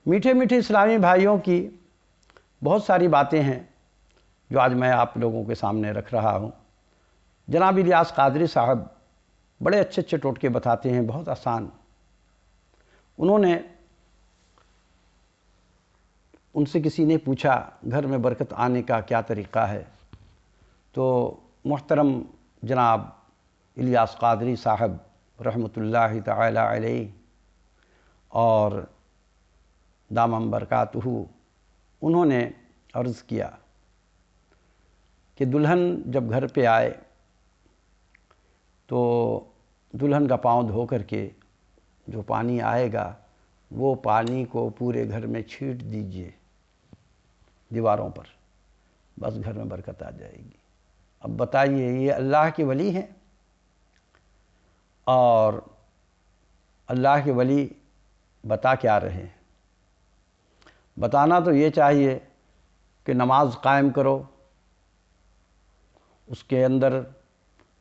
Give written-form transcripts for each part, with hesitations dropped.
میٹھے میٹھے اسلامی بھائیوں کی بہت ساری باتیں ہیں جو آج میں آپ لوگوں کے سامنے رکھ رہا ہوں۔ جناب الیاس قادری صاحب بڑے اچھے اچھے ٹوٹکے بتاتے ہیں، بہت آسان۔ انہوں نے ان سے کسی نے پوچھا گھر میں برکت آنے کا کیا طریقہ ہے، تو محترم جناب الیاس قادری صاحب رحمۃ اللہ تعالی علیہ اور دامم برکاتہ، انہوں نے عرض کیا کہ دلہن جب گھر پہ آئے تو دلہن کا پاؤں دھو کر کے جو پانی آئے گا وہ پانی کو پورے گھر میں چھینٹ دیجئے دیواروں پر، بس گھر میں برکت آ جائے گی۔ اب بتائیے، یہ اللہ کے ولی ہیں، اور اللہ کے ولی بتا کیا رہے ہیں؟ بتانا تو یہ چاہیے کہ نماز قائم کرو، اس کے اندر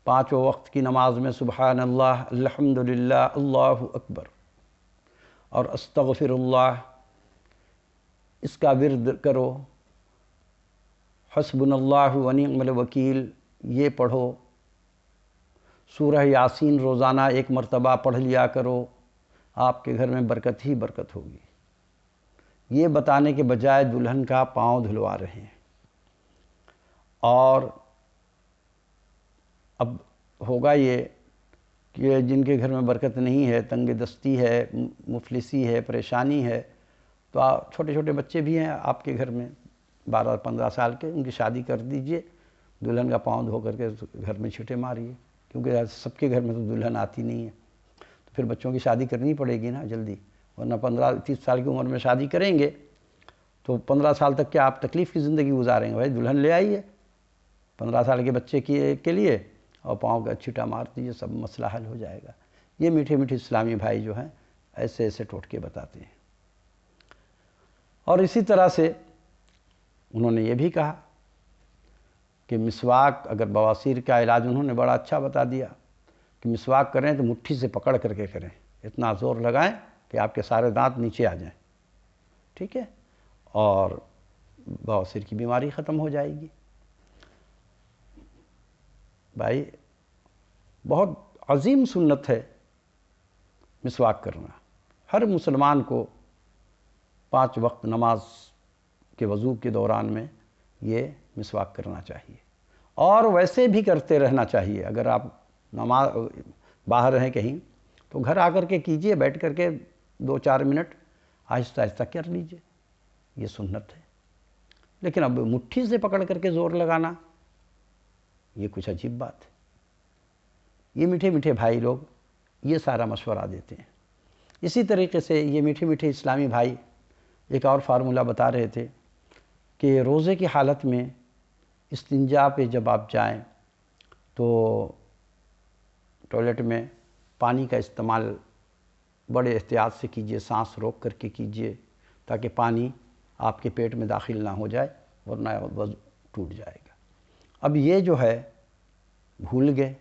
5 وقت کی نماز میں سبحان اللہ، الحمدللہ، اللہ اکبر اور استغفر اللہ، اس کا ورد کرو، حسبنا اللہ ونعم الوکیل یہ پڑھو، سورہ یاسین روزانہ 1 مرتبہ پڑھ لیا کرو، آپ کے گھر میں برکت ہی برکت ہوگی۔ یہ بتانے کے بجائے دلہن کا پاؤں دھلوا رہے ہیں۔ اور اب ہوگا یہ کہ جن کے گھر میں برکت نہیں ہے، تنگ دستی ہے، مفلسی ہے، پریشانی ہے، تو چھوٹے چھوٹے بچے بھی ہیں آپ کے گھر میں 12-15 سال کے، ان کی شادی کر دیجئے، دلہن کا پاؤں دھو کر کے گھر میں چھٹے ماریے، کیونکہ سب کے گھر میں تو دلہن آتی نہیں ہے، تو پھر بچوں کی شادی کرنی پڑے گی نا جلدی، ورنہ 15-30 سال کی عمر میں شادی کریں گے تو 15 سال تک کیا آپ تکلیف کی زندگی گزاریں گے؟ بھائی دلہن لے آئیے 15 سال کے بچے کے لیے اور پاؤں کا چھٹا مار دیجیے، سب مسئلہ حل ہو جائے گا۔ یہ میٹھے میٹھے اسلامی بھائی جو ہیں ایسے ایسے ٹوٹکے بتاتے ہیں۔ اور اسی طرح سے انہوں نے یہ بھی کہا کہ مسواک، اگر بواسیر کا علاج انہوں نے بڑا اچھا بتا دیا کہ مسواک کریں تو مٹھی سے پکڑ کر کے کریں، اتنا زور لگائیں کہ آپ کے سارے دانت نیچے آ جائیں، ٹھیک ہے، اور بواسیر کی بیماری ختم ہو جائے گی۔ بھائی بہت عظیم سنت ہے مسواک کرنا، ہر مسلمان کو 5 وقت نماز کے وضو کے دوران میں یہ مسواک کرنا چاہیے، اور ویسے بھی کرتے رہنا چاہیے۔ اگر آپ نماز باہر ہیں کہیں تو گھر آ کر کے کیجئے، بیٹھ کر کے 2-4 منٹ آہستہ آہستہ کر لیجئے، یہ سنت ہے۔ لیکن اب مٹھی سے پکڑ کر کے زور لگانا یہ کچھ عجیب بات ہے۔ یہ میٹھے میٹھے بھائی لوگ یہ سارا مشورہ دیتے ہیں۔ اسی طریقے سے یہ میٹھے میٹھے اسلامی بھائی ایک اور فارمولہ بتا رہے تھے کہ روزے کی حالت میں استنجا پہ جب آپ جائیں تو ٹوائلٹ میں پانی کا استعمال بڑے احتیاط سے کیجئے، سانس روک کر کے کیجئے، تاکہ پانی آپ کے پیٹ میں داخل نہ ہو جائے، ورنہ وضو ٹوٹ جائے گا۔ اب یہ جو ہے بھول گئے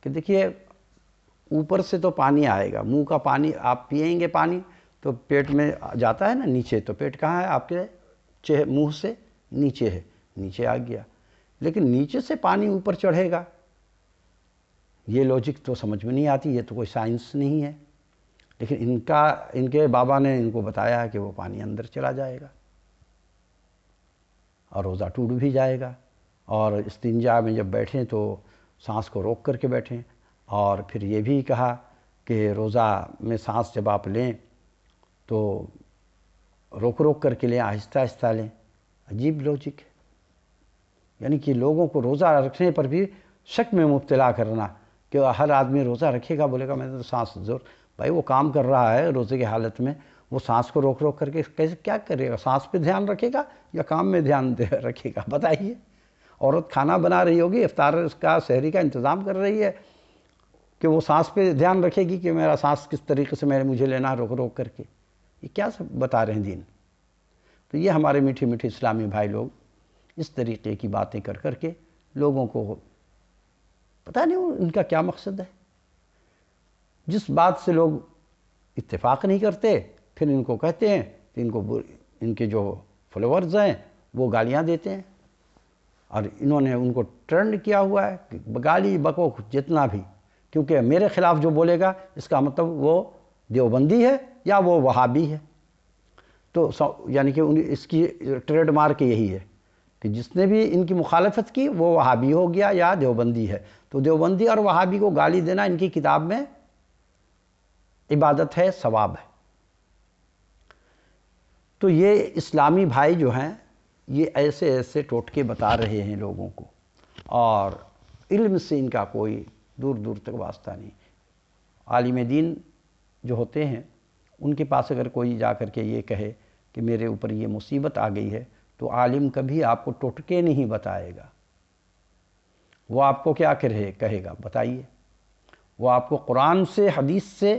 کہ دیکھیے اوپر سے تو پانی آئے گا، منہ کا پانی آپ پئیں گے، پانی تو پیٹ میں جاتا ہے نا نیچے، تو پیٹ کہاں ہے؟ آپ کے منہ سے نیچے ہے، نیچے آ گیا، لیکن نیچے سے پانی اوپر چڑھے گا، یہ لوجک تو سمجھ میں نہیں آتی، یہ تو کوئی سائنس نہیں ہے، لیکن ان کے بابا نے ان کو بتایا ہے کہ وہ پانی اندر چلا جائے گا اور روزہ ٹوٹ بھی جائے گا۔ اور استنجا میں جب بیٹھیں تو سانس کو روک کر کے بیٹھیں، اور پھر یہ بھی کہا کہ روزہ میں سانس جب آپ لیں تو روک روک کر کے لیں، آہستہ آہستہ لیں۔ عجیب لوجک ہے، یعنی کہ لوگوں کو روزہ رکھنے پر بھی شک میں مبتلا کرنا کہ ہر آدمی روزہ رکھے گا، بولے گا میں تو سانس زور، بھائی وہ کام کر رہا ہے روزے کی حالت میں، وہ سانس کو روک روک کر کے کیسے کیا کرے گا؟ سانس پہ دھیان رکھے گا یا کام میں دھیان رکھے گا؟ بتائیے۔ عورت کھانا بنا رہی ہوگی، افطار کا سحری کا انتظام کر رہی ہے، کہ وہ سانس پہ دھیان رکھے گی کہ میرا سانس کس طریقے سے مجھے لینا ہے روک روک کر کے؟ یہ کیا بتا رہے ہیں دین؟ تو یہ ہمارے میٹھے میٹھے اسلامی بھائی لوگ اس طریقے کی باتیں کر کر کے لوگوں کو پتہ نہیں ان کا کیا مقصد ہے۔ جس بات سے لوگ اتفاق نہیں کرتے پھر ان کو کہتے ہیں تو ان کے جو فالوورز ہیں وہ گالیاں دیتے ہیں، اور انہوں نے ان کو ٹرینڈ کیا ہوا ہے کہ گالی بکو جتنا بھی، کیونکہ میرے خلاف جو بولے گا اس کا مطلب وہ دیوبندی ہے یا وہ وہابی ہے۔ تو یعنی کہ اس کی ٹریڈ مارک یہی ہے کہ جس نے بھی ان کی مخالفت کی وہ وہابی ہو گیا یا دیوبندی ہے۔ تو دیوبندی اور وہابی کو گالی دینا ان کی کتاب میں عبادت ہے، ثواب ہے۔ تو یہ اسلامی بھائی جو ہیں یہ ایسے ایسے ٹوٹکے بتا رہے ہیں لوگوں کو، اور علم سے ان کا کوئی دور دور تک واسطہ نہیں۔ عالم دین جو ہوتے ہیں ان کے پاس اگر کوئی جا کر کے یہ کہے کہ میرے اوپر یہ مصیبت آ گئی ہے، تو عالم کبھی آپ کو ٹوٹکے نہیں بتائے گا۔ وہ آپ کو کیا کہے گا بتائیے؟ وہ آپ کو قرآن سے، حدیث سے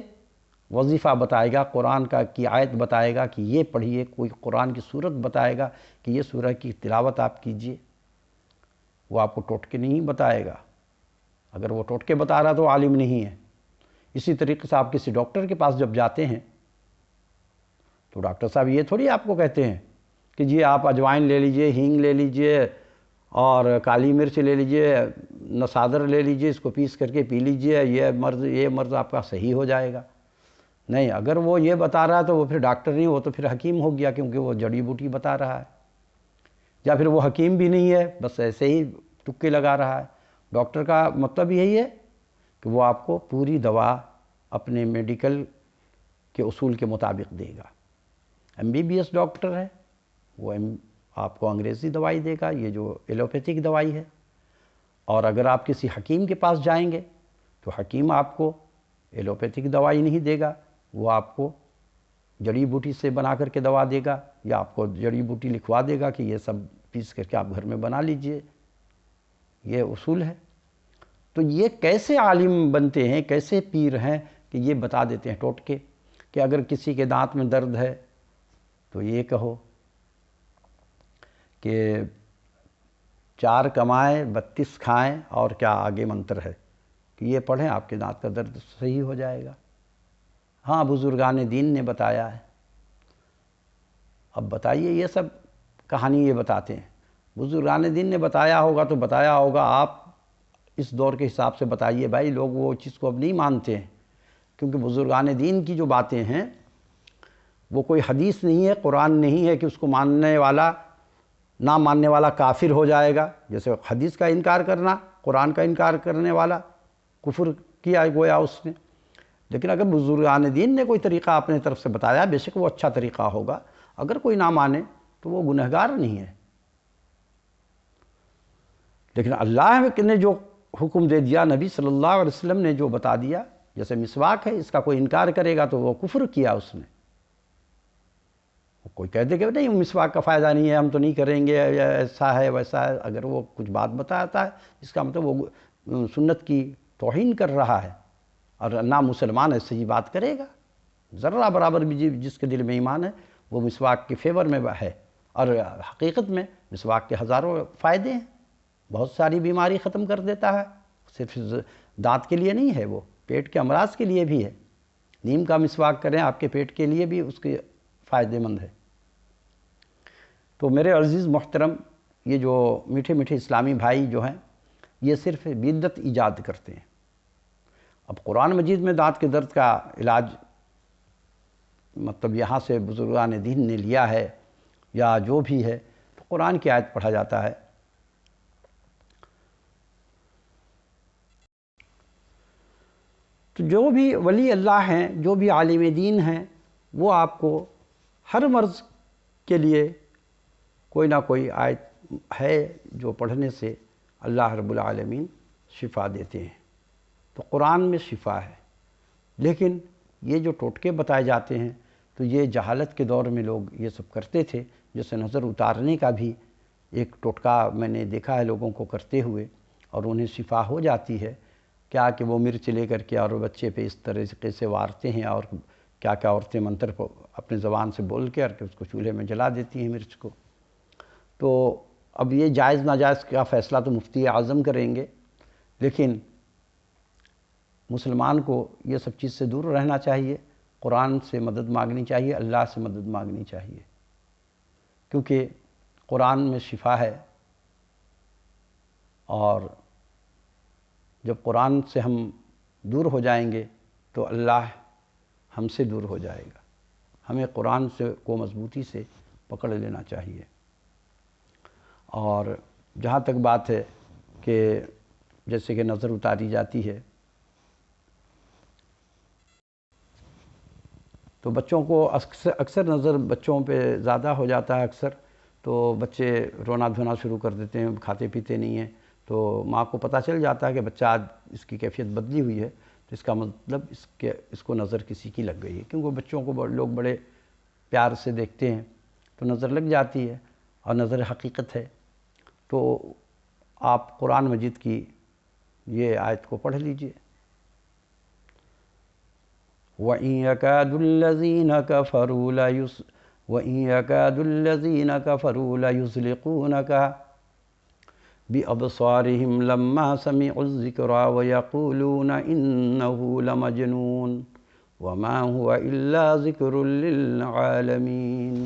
وظیفہ بتائے گا، قرآن کی آیت بتائے گا کہ یہ پڑھیے، کوئی قرآن کی سورت بتائے گا کہ یہ سورہ کی تلاوت آپ کیجئے۔ وہ آپ کو ٹوٹکے نہیں بتائے گا۔ اگر وہ ٹوٹکے بتا رہا تو عالم نہیں ہے۔ اسی طریقے سے آپ کسی ڈاکٹر کے پاس جب جاتے ہیں تو ڈاکٹر صاحب یہ تھوڑی آپ کو کہتے ہیں کہ جی آپ اجوائن لے لیجئے، ہینگ لے لیجئے، اور کالی مرچ لے لیجئے، نسادر لے لیجئے، اس کو پیس کر کے پی لیجئے، یہ مرض آپ کا صحیح ہو جائے گا۔ نہیں، اگر وہ یہ بتا رہا ہے تو وہ پھر ڈاکٹر نہیں، وہ تو پھر حکیم ہو گیا، کیونکہ وہ جڑی بوٹی بتا رہا ہے۔ یا پھر وہ حکیم بھی نہیں ہے، بس ایسے ہی تکے لگا رہا ہے۔ ڈاکٹر کا مطلب یہی ہے کہ وہ آپ کو پوری دوا اپنے میڈیکل کے اصول کے مطابق دے گا۔ MBBS ڈاکٹر ہے، وہ آپ کو انگریزی دوائی دے گا، یہ جو ایلوپیتھک دوائی ہے۔ اور اگر آپ کسی حکیم کے پاس جائیں گے تو حکیم آپ کو ایلوپیتھک دوائی نہیں دے گا، وہ آپ کو جڑی بوٹی سے بنا کر کے دوا دے گا، یا آپ کو جڑی بوٹی لکھوا دے گا کہ یہ سب پیس کر کے آپ گھر میں بنا لیجئے۔ یہ اصول ہے۔ تو یہ کیسے عالم بنتے ہیں، کیسے پیر ہیں کہ یہ بتا دیتے ہیں ٹوٹکے کہ اگر کسی کے دانت میں درد ہے تو یہ کہو کہ 4 کمائیں 32 کھائیں، اور کیا آگے منتر ہے کہ یہ پڑھیں آپ کے دانت کا درد صحیح ہو جائے گا۔ ہاں، بزرگان دین نے بتایا ہے۔ اب بتائیے، یہ سب کہانی یہ بتاتے ہیں، بزرگان دین نے بتایا ہوگا تو بتایا ہوگا، آپ اس دور کے حساب سے بتائیے بھائی۔ لوگ وہ چیز کو اب نہیں مانتے ہیں، کیونکہ بزرگان دین کی جو باتیں ہیں وہ کوئی حدیث نہیں ہے، قرآن نہیں ہے کہ اس کو ماننے والا، نہ ماننے والا کافر ہو جائے گا۔ جیسے حدیث کا انکار کرنا، قرآن کا انکار کرنے والا کفر کیا گویا اس نے۔ لیکن اگر بزرگان دین نے کوئی طریقہ اپنے طرف سے بتایا، بے شک وہ اچھا طریقہ ہوگا، اگر کوئی نہ مانے تو وہ گنہگار نہیں ہے۔ لیکن اللہ نے جو حکم دے دیا، نبی صلی اللہ علیہ وسلم نے جو بتا دیا، جیسے مسواک ہے، اس کا کوئی انکار کرے گا تو وہ کفر کیا اس نے۔ کوئی کہہ دے کہ نہیں مسواک کا فائدہ نہیں ہے، ہم تو نہیں کریں گے، ایسا ہے ویسا ہے، اگر وہ کچھ بات بتاتا ہے اس کا مطلب وہ سنت کی توہین کر رہا ہے، اور نہ مسلمان ایسے ہی بات کرے گا۔ ذرہ برابر بھی جس کے دل میں ایمان ہے وہ مسواک کے فیور میں ہے، اور حقیقت میں مسواک کے ہزاروں فائدے ہیں، بہت ساری بیماری ختم کر دیتا ہے۔ صرف دانت کے لیے نہیں ہے، وہ پیٹ کے امراض کے لیے بھی ہے۔ نیم کا مسواک کریں، آپ کے پیٹ کے لیے بھی اس کے فائدے مند ہے۔ تو میرے عزیز محترم، یہ جو میٹھے میٹھے اسلامی بھائی جو ہیں یہ صرف بدعت ایجاد کرتے ہیں۔ اب قرآن مجید میں دانت کے درد کا علاج مطلب یہاں سے بزرگان دین نے لیا ہے یا جو بھی ہے، تو قرآن کی آیت پڑھا جاتا ہے۔ تو جو بھی ولی اللہ ہیں، جو بھی عالم دین ہیں، وہ آپ کو ہر مرض کے لیے کوئی نہ کوئی آیت ہے جو پڑھنے سے اللہ رب العالمین شفا دیتے ہیں۔ تو قرآن میں شفا ہے۔ لیکن یہ جو ٹوٹکے بتائے جاتے ہیں تو یہ جہالت کے دور میں لوگ یہ سب کرتے تھے، جیسے نظر اتارنے کا بھی ایک ٹوٹکا میں نے دیکھا ہے لوگوں کو کرتے ہوئے، اور انہیں شفا ہو جاتی ہے۔ کیا کہ وہ مرچ لے کر کے اور بچے پہ اس طریقے سے وارتے ہیں، اور کیا کیا عورتیں منتر کو اپنے زبان سے بول کے اور اس کو چولہے میں جلا دیتی ہیں مرچ کو۔ تو اب یہ جائز ناجائز کا فیصلہ تو مفتی اعظم کریں گے، لیکن مسلمان کو یہ سب چیز سے دور رہنا چاہیے۔ قرآن سے مدد مانگنی چاہیے، اللہ سے مدد مانگنی چاہیے، کیونکہ قرآن میں شفا ہے، اور جب قرآن سے ہم دور ہو جائیں گے تو اللہ ہم سے دور ہو جائے گا۔ ہمیں قرآن سے کو مضبوطی سے پکڑ لینا چاہیے۔ اور جہاں تک بات ہے کہ جیسے کہ نظر اتاری جاتی ہے، تو بچوں کو اکثر نظر بچوں پہ زیادہ ہو جاتا ہے، اکثر تو بچے رونا دھونا شروع کر دیتے ہیں، کھاتے پیتے نہیں ہیں، تو ماں کو پتہ چل جاتا ہے کہ بچہ آج اس کی کیفیت بدلی ہوئی ہے، تو اس کا مطلب اس کو نظر کسی کی لگ گئی ہے، کیونکہ بچوں کو لوگ بڑے پیار سے دیکھتے ہیں تو نظر لگ جاتی ہے، اور نظر حقیقت ہے۔ تو آپ قرآن مجید کی یہ آیت کو پڑھ لیجئے۔ وَإِن يَكَادُ الَّذِينَ كَفَرُوا لَيُزْلِقُونَكَ بِأَبْصَارِهِمْ لَمَّا سَمِعُوا الذِّكْرَ وَيَقُولُونَ إِنَّهُ لَمَجْنُونٌ وَمَا هُوَ إِلَّا ذِكْرٌ لِّلْعَالَمِينَ۔